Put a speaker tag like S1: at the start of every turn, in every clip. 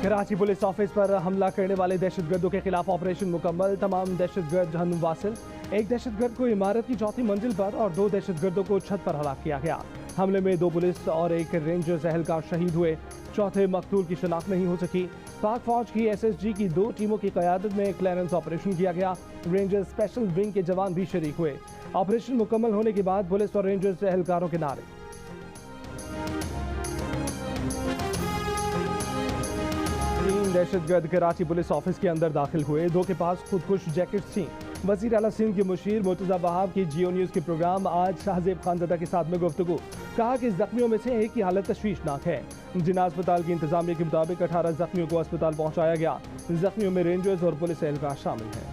S1: Karachi police office पर हमला करने वाले दहशतगर्दों के खिलाफ ऑपरेशन मुकम्मल। तमाम दहशतगर्द जहन्नुम वासिल। एक दहशतगर्द को इमारत की चौथी मंजिल पर और 2 दहशतगर्दों को छत पर हलाक किया गया। हमले में 2 पुलिस और एक रेंजर्स एहलकार शहीद हुए। चौथे मकतूल की शिनाख्त नहीं हो सकी। पाक फौज की SSG की 2 टीमों की क़यादत में क्लियरेंस ऑपरेशन किया गया। रेंजर्स स्पेशल विंग के जवान भी शरीक हुए। ऑपरेशन मुकम्मल होने के बाद पुलिस और रेंजर्स एहलकारों के नारे। 3 दहशतगर्द कराची पुलिस ऑफिस के अंदर दाखिल हुए। 2 के पास खुदकुश जैकेट्स थीं। वज़ीर आला सिंध के मुशीर मुर्तज़ा वहाब की जियो न्यूज़ के प्रोग्राम आज शाहजेब खानज़दा के साथ में गुफ्तगू। कहा कि जख्मियों में से एक की हालत तशवीशनाक है। जिना अस्पताल की इंतजामिया के मुताबिक 18 जख्मियों को अस्पताल पहुंचाया गया। जख्मियों में रेंजर्स और पुलिस एहलकार शामिल हैं।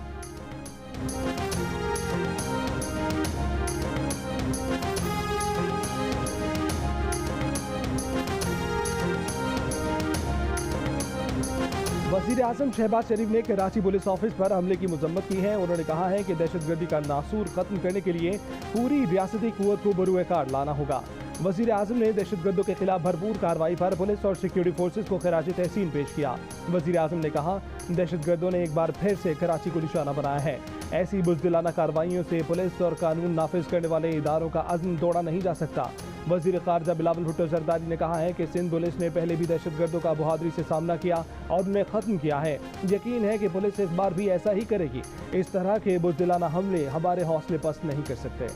S1: वज़ीर आज़म शहबाज शरीफ ने कराची पुलिस ऑफिस पर हमले की मजम्मत की है। उन्होंने कहा है कि दहशतगर्दी का नासूर खत्म करने के लिए पूरी रियासती कुव्वत को बरूए कार लाना होगा। वज़ीर आज़म ने दहशतगर्दों के खिलाफ भरपूर कार्रवाई पर पुलिस और सिक्योरिटी फोर्सेज को खिराज तहसीन पेश किया। वज़ीर आज़म ने कहा, दहशतगर्दों ने एक बार फिर से कराची को निशाना बनाया है। ऐसी बुज़दिलाना कार्रवाइयों से पुलिस और कानून नाफिज करने वाले इदारों का अज़्म तोड़ा नहीं जा सकता। वज़ीर ख़ारजा बिलावल भुट्टो ज़रदारी ने कहा है कि सिंध पुलिस ने पहले भी दहशतगर्दों का बहादुरी से सामना किया और उन्हें ख़त्म किया है। यकीन है कि पुलिस इस बार भी ऐसा ही करेगी। इस तरह के बुज़दिलाना हमले हमारे हौसले पस्त नहीं कर सकते।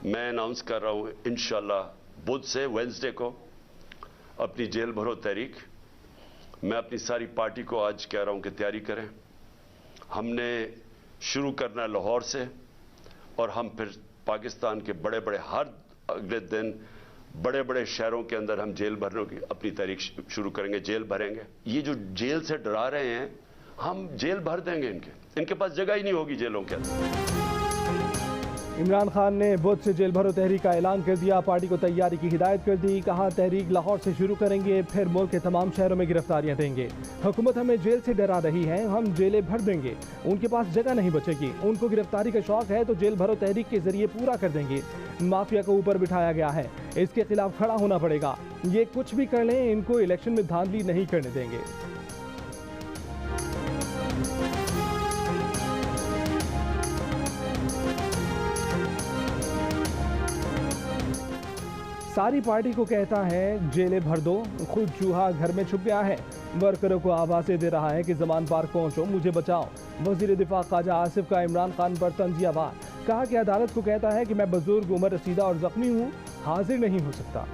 S2: मैं अनाउंस कर रहा हूं इंशाल्लाह बुध से वेडनेसडे को अपनी जेल भरो तहरीक। मैं अपनी सारी पार्टी को आज कह रहा हूं कि तैयारी करें। हमने शुरू करना है लाहौर से और हम फिर पाकिस्तान के बड़े बड़े हर अगले दिन बड़े बड़े शहरों के अंदर हम जेल भरने की अपनी तारीख शुरू करेंगे, जेल भरेंगे। ये जो जेल से डरा रहे हैं, हम जेल भर देंगे। इनके पास जगह ही नहीं होगी जेलों के अंदर।
S1: इमरान खान ने बुध से जेल भरो तहरीक का ऐलान कर दिया। पार्टी को तैयारी की हिदायत कर दी। कहा, तहरीक लाहौर से शुरू करेंगे, फिर मुल्क के तमाम शहरों में गिरफ्तारियां देंगे। हुकूमत हमें जेल से डरा रही है, हम जेलें भर देंगे। उनके पास जगह नहीं बचेगी। उनको गिरफ्तारी का शौक है तो जेल भरो तहरीक के जरिए पूरा कर देंगे। माफिया को ऊपर बिठाया गया है, इसके खिलाफ खड़ा होना पड़ेगा। ये कुछ भी कर लें, इनको इलेक्शन में धांधली नहीं करने देंगे। सारी पार्टी को कहता है जेलें भर दो, खुद चूहा घर में छुप गया है। वर्करों को आवाज़ें दे रहा है कि जमान पार्क पहुंचो, मुझे बचाओ। वज़ीर दिफा ख्वाजा आसिफ का इमरान खान पर तंजिया वार। कहा कि अदालत को कहता है कि मैं बुजुर्ग, उम्र रसीदा और जख्मी हूँ, हाजिर नहीं हो सकता।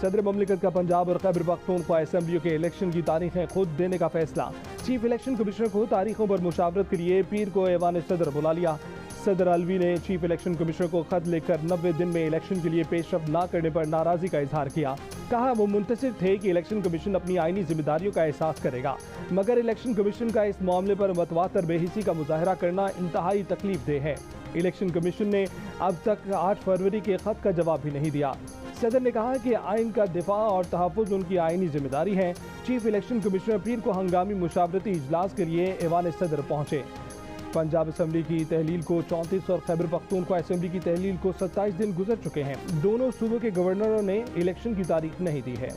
S1: सदर ममलिकत का पंजाब और खैबर पख्तूनख्वा असेंबलियों के इलेक्शन की तारीखें खुद देने का फैसला। चीफ इलेक्शन कमिश्नर को तारीखों पर मुशावरत के लिए पीर को ऐवान सदर बुला लिया। सदर अलवी ने चीफ इलेक्शन कमिश्नर को खत लिखकर 90 दिन में इलेक्शन के लिए पेशरफ न करने पर नाराजगी का इजहार किया। कहा, वो मुंतसिर थे कि इलेक्शन कमीशन अपनी आईनी जिम्मेदारियों का एहसास करेगा, मगर इलेक्शन कमीशन का इस मामले पर मतवातर बेहिसी का मुजाहरा करना इंतहाई तकलीफ देह है। इलेक्शन कमीशन ने अब तक 8 फरवरी के खत का जवाब भी नहीं दिया। सदर ने कहा कि आइन का दिफा और तहफ़्फ़ुज़ उनकी आइनी जिम्मेदारी है। चीफ इलेक्शन कमिश्नर पीर को हंगामी मुशावरती इजलास के लिए ऐवान सदर पहुंचे। पंजाब असम्बली की तहलील को 34 और खैबर पख्तूनख्वा असम्बली की तहलील को 27 दिन गुजर चुके हैं। दोनों सूबों के गवर्नरों ने इलेक्शन की तारीख नहीं दी है।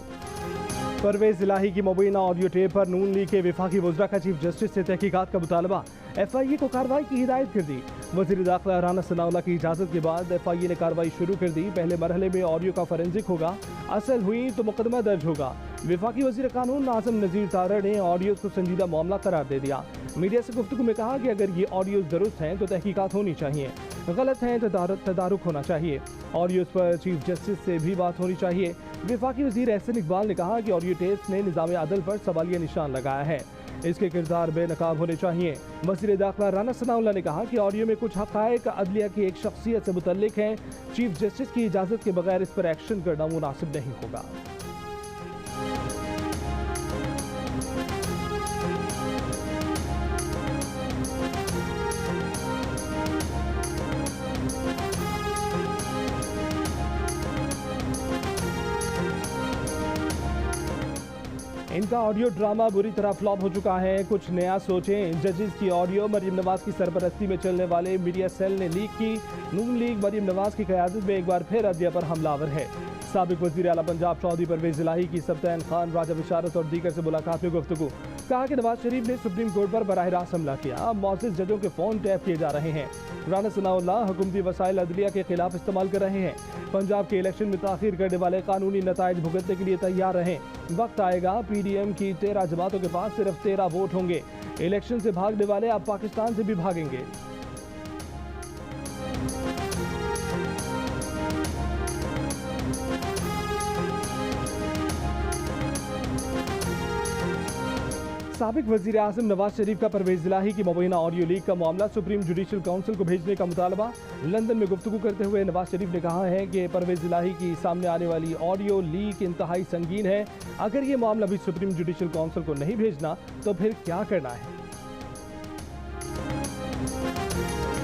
S1: परवेज़ इलाही की मुबैना ऑडियो टेप पर नून लीग के वफाकी वज़रा का चीफ जस्टिस से तहकीकात का मुतालबा। FIA को कार्रवाई की हिदायत कर दी। वज़ीर दाखिला राना सनाउल्लाह की इजाज़त के बाद FIA ने कार्रवाई शुरू कर दी। पहले मरहले में ऑडियो का फॉरेंसिक होगा, असल हुई तो मुकदमा दर्ज होगा। वफाकी वज़ीर कानून नाज़िम नज़ीर तारड़ ने ऑडियो को संजीदा मामला करार दे दिया। मीडिया से गुफ्तगू में कहा कि अगर ये ऑडियोज दुरुस्त हैं तो तहकीकात होनी चाहिए, गलत हैं तो तदारुक होना चाहिए। ऑडियोज पर चीफ जस्टिस से भी बात होनी चाहिए। वफाकी वज़ीर एहसन इकबाल ने कहा कि ऑडियो टेप्स ने निज़ाम अदल पर सवालिया निशान लगाया है, इसके किरदार बेनकाब होने चाहिए। वज़ीर दाखिला राना सनाउल्लाह ने कहा कि ऑडियो में कुछ हक़ाइक़ अदलिया की एक शख्सियत से मुतल्लिक हैं। चीफ जस्टिस की इजाज़त के बगैर इस पर एक्शन करना मुनासिब नहीं होगा। इनका ऑडियो ड्रामा बुरी तरह फ्लॉप हो चुका है। कुछ नया सोचें। जजेस की ऑडियो मरियम नवाज की सरपरस्ती में चलने वाले मीडिया सेल ने लीक की। नून लीग मरियम नवाज की क़यादत में एक बार फिर अदलिया पर हमलावर है। साबिक वज़ीर आला पंजाब चौधरी परवेज़ इलाही की सब्तैन खान, राजा बिशारत और दीगर से मुलाकात में गुफ्तगू। कहा कि नवाज शरीफ ने सुप्रीम कोर्ट पर बराह रास्त हमला किया। मौजूद जजों के फ़ोन टैप किए जा रहे हैं। राना सनाउल्लाह हुकूमती वसाइल अदलिया के खिलाफ इस्तेमाल कर रहे हैं। पंजाब के इलेक्शन में ताख़ीर करने वाले कानूनी नताइज भुगतने के लिए तैयार रहें। वक्त आएगा PDM की 13 जमातों के पास सिर्फ 13 वोट होंगे। इलेक्शन से भागने वाले अब पाकिस्तान से भी भागेंगे। साबिक वज़ीर आज़म नवाज शरीफ का परवेज़ इलाही की मुबैना ऑडियो लीक का मामला सुप्रीम जुडिशल काउंसिल को भेजने का मुतालबा। लंदन में गुफ्तगू करते हुए नवाज शरीफ ने कहा है कि परवेज़ इलाही की सामने आने वाली ऑडियो लीक इंतहाई संगीन है। अगर ये मामला भी सुप्रीम जुडिशल काउंसिल को नहीं भेजना तो फिर क्या करना है।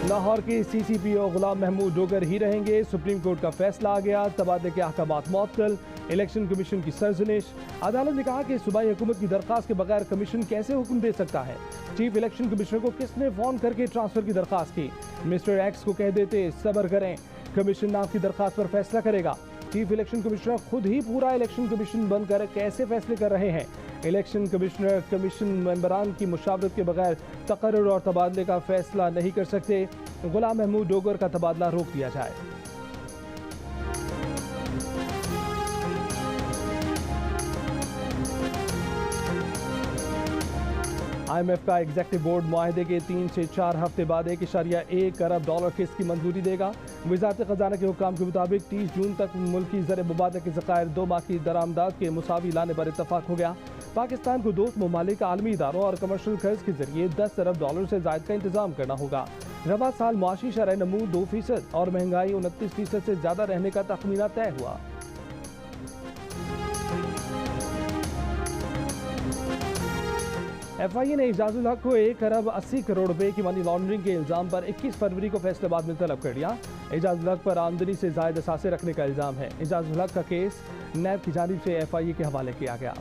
S1: लाहौर के CCPO गुलाम महमूद डोगर ही रहेंगे। सुप्रीम कोर्ट का फैसला आ गया। तबादले के अहकामात मुअत्तल। इलेक्शन कमीशन की सरजनिश। अदालत ने कहा कि सूबाई हुकूमत की दरख्वास्त के बगैर कमीशन कैसे हुक्म दे सकता है। चीफ इलेक्शन कमिश्नर को किसने फोन करके ट्रांसफर की दरख्वास्त की। मिस्टर एक्स को कह देते सब्र करें, कमीशन आपकी दरख्वास्त पर फैसला करेगा। चीफ इलेक्शन कमिश्नर खुद ही पूरा इलेक्शन कमीशन बनकर कैसे फैसले कर रहे हैं। इलेक्शन कमिश्नर कमीशन मेंबरान की मुशावरत के बगैर तकर्रुर और तबादले का फैसला नहीं कर सकते। गुलाम महमूद डोगर का तबादला रोक दिया जाए। IMF का एग्जेक्टिव बोर्ड मुआहदे के 3 से 4 हफ्ते बाद $1.1 अरब किस्त की मंजूरी देगा। वज़ारत ख़जाना के हुक्काम के मुताबिक 30 जून तक मुल्की ज़र मुबादले के ज़खायर 2 माह की दरामदाद के मुसावी लाने पर इत्तफाक हो गया। पाकिस्तान को दोस्त ममालिक, आलमी इदारों और कमर्शल कर्ज के जरिए $10 अरब से ज़ायद का इंतजाम करना होगा। रवा साल मुआशी शरह नमू 2% और महंगाई 29% से ज़्यादा रहने का तखमीना तय हुआ। FIA ने एजाजुल हक को $1 अरब 80 करोड़ रुपए की मनी लॉन्ड्रिंग के इल्जाम पर 21 फरवरी को फैसलाबाद में तलब कर लिया। एजाजुल हक पर आमदनी से जायद असासे रखने का इल्जाम है। एजाजुल हक का केस नैब की जानिब से FIA के हवाले किया गया।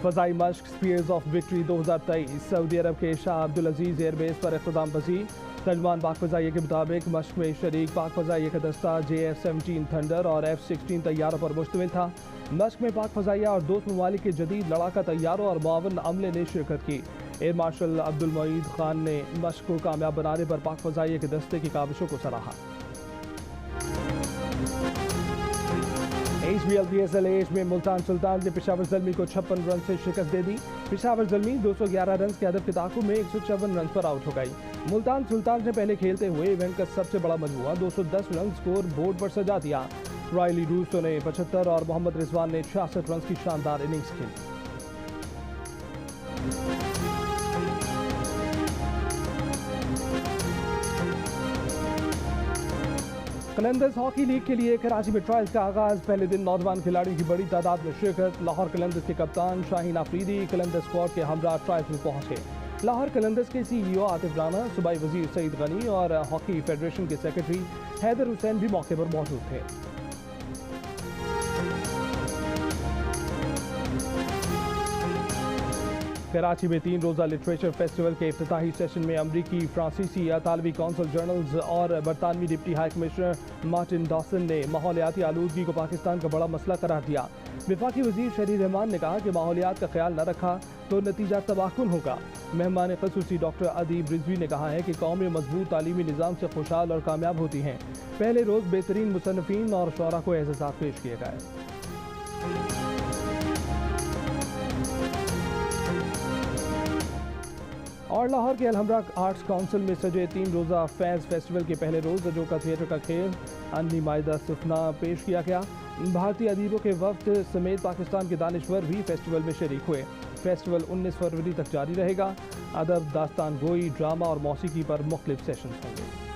S1: फ़ज़ाई मश्क स्पीयर्स ऑफ विक्ट्री 2023 सऊदी अरब के शाह अब्दुल अजीज़ एयरबेस पर इख्तिताम पजीर। तर्जमान पाक फ़ज़ाइया के मुताबिक मश्क में शरीक पाक फ़ज़ाइया का दस्ता JF-17 थंडर और F-16 तैयारों पर मुश्तमिल था। मश्क में पाक फ़ज़ाइया और दोस्त ममालिक के जदीद लड़ाका तैयारों और मुआवन अमले ने शिरकत की। एयर मार्शल अब्दुल मोईद खान ने मश्क को कामयाब बनाने पर पाक फ़ज़ाइया के दस्ते की काविशों को सराहा। HBL-PSL एज में मुल्तान सुल्तान ने पेशावर ज़ल्मी को 56 रन से शिकस्त दे दी। पेशावर ज़ल्मी 211 रन के हदफ के ताक़ुब में 154 रन पर आउट हो गई। मुल्तान सुल्तान ने पहले खेलते हुए इवेंट का सबसे बड़ा मजमूआ 210 रन स्कोर बोर्ड पर सजा दिया। रॉयली रूसो ने 75 और मोहम्मद रिजवान ने 66 रन की शानदार इनिंग्स खेली। कलंदर्स हॉकी लीग के लिए कराची में ट्रायल्स का आगाज। पहले दिन नौजवान खिलाड़ियों की बड़ी तादाद में शिरकत। लाहौर कलंदर्स के कप्तान शाहीन आफरीदी कलंदर्स स्क्वाड के हमरा ट्रायल्स में पहुंचे। लाहौर कलंदर्स के CEO आतिफ राना, सूबाई वजीर सईद गनी और हॉकी फेडरेशन के सेक्रेटरी हैदर हुसैन भी मौके पर मौजूद थे। कराची में 3 रोज़ा लिटरेचर फेस्टिवल के इफ्तिताही सेशन में अमरीकी, फ्रांसीसी, अतालवी कौंसल जर्नल्स और बरतानवी deputy high commissioner Martin Dawson ने माहौलियाती आलूदगी को पाकिस्तान का बड़ा मसला करार दिया। वफाकी वजीर शरीर रहमान ने कहा कि माहौलियात का ख्याल न रखा तो नतीजा तबाहकुन होगा। मेहमान ख़ुसूसी डॉक्टर अदीब रिजवी ने कहा है कि कौमें मजबूत तालीमी निज़ाम से खुशहाल और कामयाब होती हैं। पहले रोज़ बेहतरीन मुसन्निफ़ीन और शुरा को एज़ाज़ात पेश किए गए। और लाहौर के अलहमरा आर्ट्स काउंसिल में सजे 3 रोज़ा फैज़ फेस्टिवल के पहले रोज़ अजोका थिएटर का खेल अन्नी मायदा सुफना पेश किया गया। भारतीय अदीबों के वफ्द समेत पाकिस्तान के दानिश्वर भी फेस्टिवल में शरीक हुए। फेस्टिवल 19 फरवरी तक जारी रहेगा। अदब, दास्तान गोई, ड्रामा और मौसीकी पर मुख्तलिफ सेशंस होंगे।